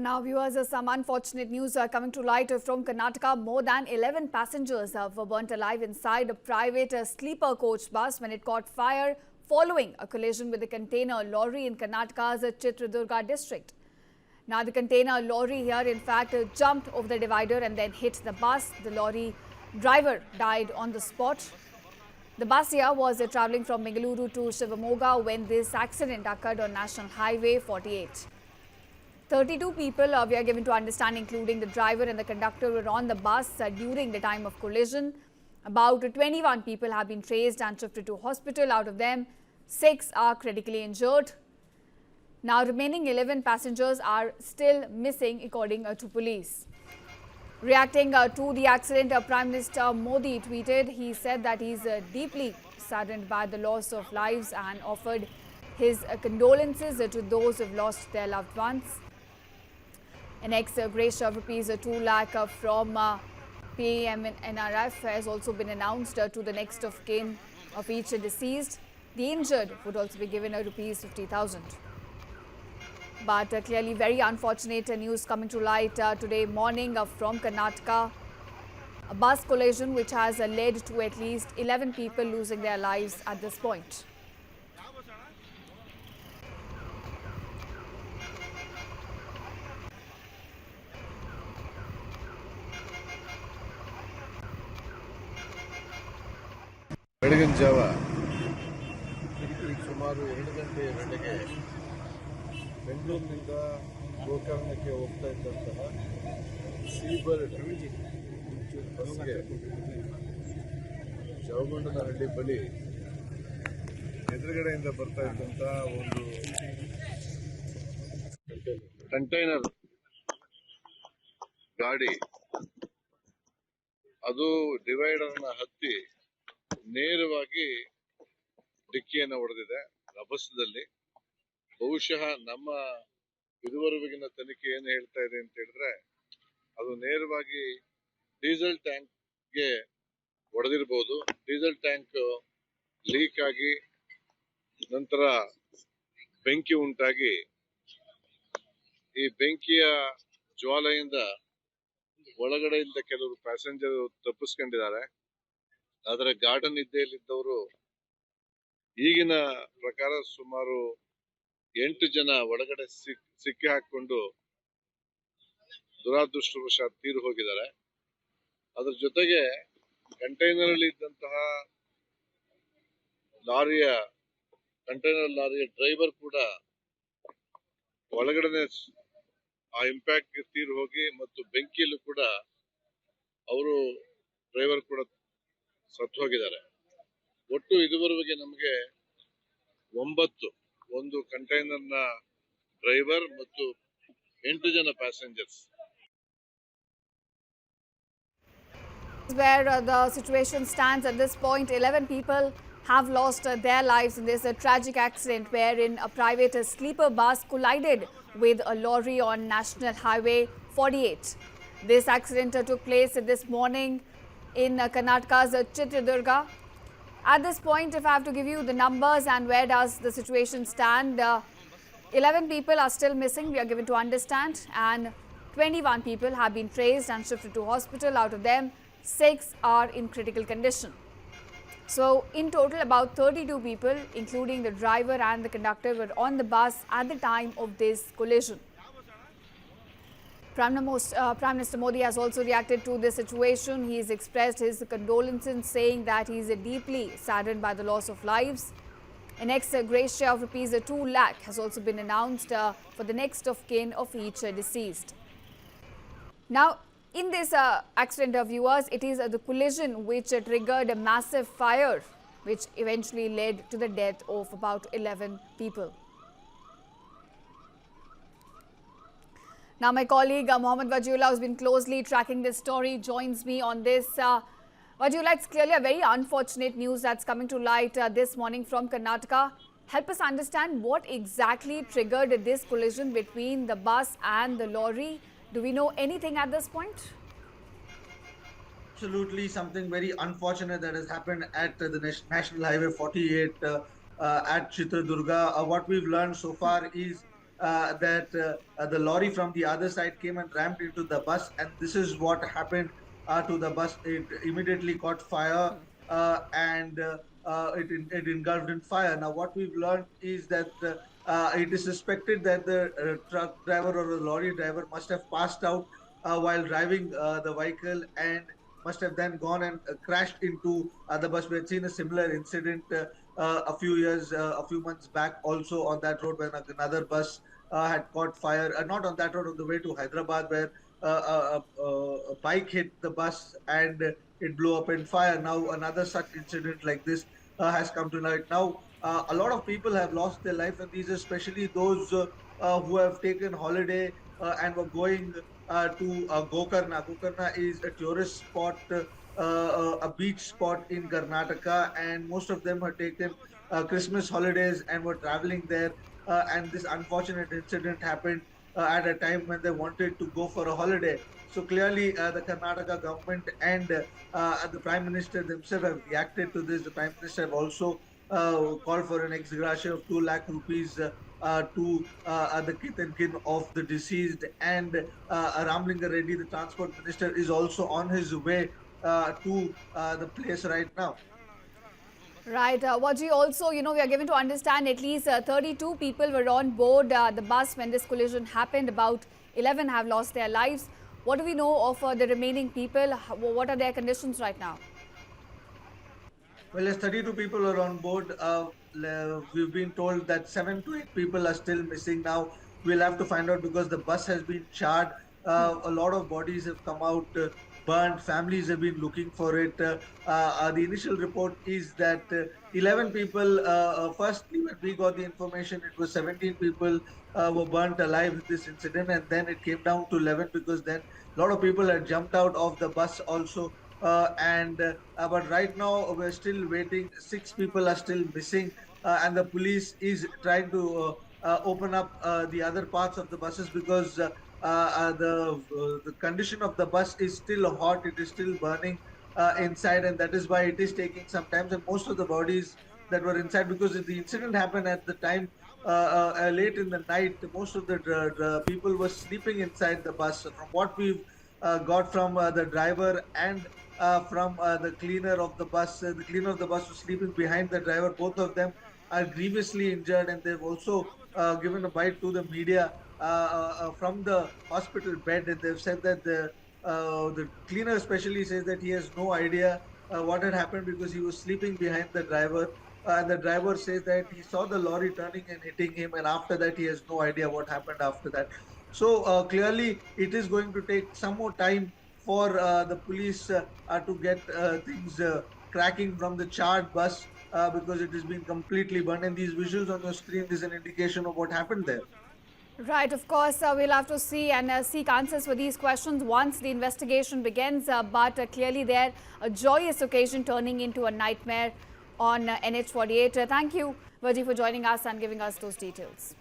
Now, viewers, some unfortunate news coming to light from Karnataka. More than 11 passengers were burnt alive inside a private sleeper coach bus when it caught fire following a collision with a container lorry in Karnataka's Chitradurga district. Now, the container lorry here, in fact, jumped over the divider and then hit the bus. The lorry driver died on the spot. The bus here was travelling from Bengaluru to Shivamogga when this accident occurred on National Highway 48. 32 people, we are given to understand, including the driver and the conductor, were on the bus during the time of collision. About 21 people have been traced and shifted to hospital. Out of them, 6 are critically injured. Now, remaining 11 passengers are still missing, according to police. Reacting to the accident, Prime Minister Modi tweeted. He said that he is deeply saddened by the loss of lives and offered his condolences to those who have lost their loved ones. An ex-Gratia of rupees 2 lakh from PAM and NRF has also been announced to the next of kin of each deceased. The injured would also be given rupees 50,000. But clearly very unfortunate news coming to light today morning from Karnataka. A bus collision which has led to at least 11 people losing their lives at this point. ಬೆಳಗಿನ ಜಾವ ಸುಮಾರು 2 ಗಂಟೆ ವೇಳೆಗೆ ಬೆಂಗಳೂರಿನಿಂದ ಗೋಕರ್ಣಕ್ಕೆ ಹೋಗ್ತಾ ಇದ್ದಂತಹ Seabird ಬಸ್ಗೆ ಜವಗೊಂಡನಹಳ್ಳಿ ಬಳಿ ಎದುರುಗಡೆಯಿಂದ ಬರ್ತಾ ಇದ್ದಂಥ ಒಂದು ಕಂಟೈನರ್ ಗಾಡಿ ಅದು ಡಿವೈಡರ್ನ ಹತ್ತಿ ನೇರವಾಗಿ ಡಿಕ್ಕಿಯನ್ನು ಹೊಡೆದಿದೆ ರಭಸದಲ್ಲಿ. ಬಹುಶಃ ನಮ್ಮ ಇದುವರೆಗಿನ ತನಿಖೆ ಏನು ಹೇಳ್ತಾ ಇದೆ ಅಂತ ಹೇಳಿದ್ರೆ, ಅದು ನೇರವಾಗಿ ಡೀಸೆಲ್ ಟ್ಯಾಂಕ್ಗೆ ಹೊಡೆದಿರಬಹುದು. ಡೀಸೆಲ್ ಟ್ಯಾಂಕ್ ಲೀಕ್ ಆಗಿ ನಂತರ ಬೆಂಕಿ ಉಂಟಾಗಿ ಈ ಬೆಂಕಿಯ ಜ್ವಾಲೆಯಿಂದ ಒಳಗಡೆಯಿಂದ ಕೆಲವರು ಪ್ಯಾಸೆಂಜರ್ ತಪ್ಪಿಸ್ಕೊಂಡಿದ್ದಾರೆ. ಆದರೆ ಗಾರ್ಡನ್ ನಿದ್ದೆಯಲ್ಲಿದ್ದವರು ಈಗಿನ ಪ್ರಕಾರ ಸುಮಾರು 8 ಜನ ಒಳಗಡೆ ಸಿಕ್ಕಿ ಹಾಕಿಕೊಂಡು ದುರಾದೃಷ್ಟವಶಾತ್ ತೀರು ಹೋಗಿದ್ದಾರೆ. ಅದ್ರ ಜೊತೆಗೆ ಕಂಟೈನರ್ ಅಲ್ಲಿ ಇದ್ದಂತಹ ಕಂಟೈನರ್ ಲಾರಿಯ ಡ್ರೈವರ್ ಕೂಡ ಒಳಗಡೆ ಆ ಇಂಪ್ಯಾಕ್ಟ್ ತೀರು ಹೋಗಿ ಮತ್ತು ಬೆಂಕಿಯಲ್ಲೂ ಕೂಡ ಅವರು ಡ್ರೈವರ್ ಕೂಡ ಸತ್ತು ಹೋಗಿದ್ದಾರೆ. ಒಟ್ಟು ಇದುವರೆಗೆ ನಮಗೆ 9 ಒಂದು ಕಂಟೈನರ್ನ ಡ್ರೈವರ್ ಮತ್ತು 8 ಜನ passengers. Where the situation stands at this point, 11 people have lost their lives in this tragic accident wherein a private sleeper bus collided with a lorry on National Highway 48. This accident took place this morning in Karnataka's Chitradurga. At this point, if I have to give you the numbers and where does the situation stand, 11 people are still missing, we are given to understand, and 21 people have been traced and shifted to hospital. Out of them, 6 are in critical condition. So, in total, about 32 people, including the driver and the conductor, were on the bus at the time of this collision. Prime Minister Modi has also reacted to this situation. He has expressed his condolences, saying that he is deeply saddened by the loss of lives. An ex-Gratia of rupees 2 lakh has also been announced for the next of kin of each deceased. Now, in this accident, viewers, it is the collision which triggered a massive fire, which eventually led to the death of about 11 people. Now, my colleague Mohammed Wajula, who's been closely tracking this story, joins me on this. Wajula, it's clearly a very unfortunate news that's coming to light this morning from Karnataka. Help us understand what exactly triggered this collision between the bus and the lorry. Do we know anything at this point? Absolutely, something very unfortunate that has happened at the National Highway 48 at Chitradurga. What we've learned so far is the lorry from the other side came and rammed into the bus, and this is what happened to the bus. It immediately caught fire, and it engulfed in fire. Now, what we've learned is that it is suspected that the truck driver or the lorry driver must have passed out while driving the vehicle, and must have then gone and crashed into the bus. We had seen a similar incident a few months back also on that road when another bus had caught fire, not on that road, on the way to Hyderabad, where a bike hit the bus and it blew up in fire. Now, another such incident like this has come to light. Now, a lot of people have lost their life, and these are especially those who have taken holiday and were going to Gokarna. Gokarna is a tourist spot, a beach spot in Karnataka, and most of them have taken Christmas holidays and were traveling there. And this unfortunate incident happened at a time when they wanted to go for a holiday. So clearly, the Karnataka government and the Prime Minister themselves have reacted to this. The Prime Minister have also called for an ex-gratia of 2 lakh rupees to the kith and kin of the deceased. And Ramlinga Reddy, the Transport Minister, is also on his way to the place right now. Right. Vaji, also, we are given to understand at least 32 people were on board the bus when this collision happened. About 11 have lost their lives. What do we know of the remaining people? What are their conditions right now? Well, as 32 people are on board, we've been told that 7 to 8 people are still missing now. We'll have to find out because the bus has been charred. A lot of bodies have come out burnt. Families have been looking for it. The initial report is that 11 people, firstly, when we got the information, it was 17 people were burnt alive in this incident, and then it came down to 11 because then a lot of people had jumped out of the bus also. But right now we're still waiting. 6 people are still missing, and the police is trying to open up the other parts of the buses because the condition of the bus is still hot. It is still burning inside, and that is why it is taking some time. And most of the bodies that were inside, because the incident happened at the time late in the night, most of the people were sleeping inside the bus. From what we've got from the driver and from the cleaner of the bus. The cleaner of the bus was sleeping behind the driver. Both of them are grievously injured, and they've also given a bite to the media from the hospital bed. And they've said that the cleaner especially says that he has no idea what had happened because he was sleeping behind the driver. And the driver says that he saw the lorry turning and hitting him, and after that he has no idea what happened after that. So clearly it is going to take some more time for the police to get things cracking from the charred bus because it has been completely burned. And these visuals on your screen is an indication of what happened there. Right, of course, we'll have to see and seek answers for these questions once the investigation begins. But clearly there, a joyous occasion turning into a nightmare on NH-48. Thank you, Vaji, for joining us and giving us those details.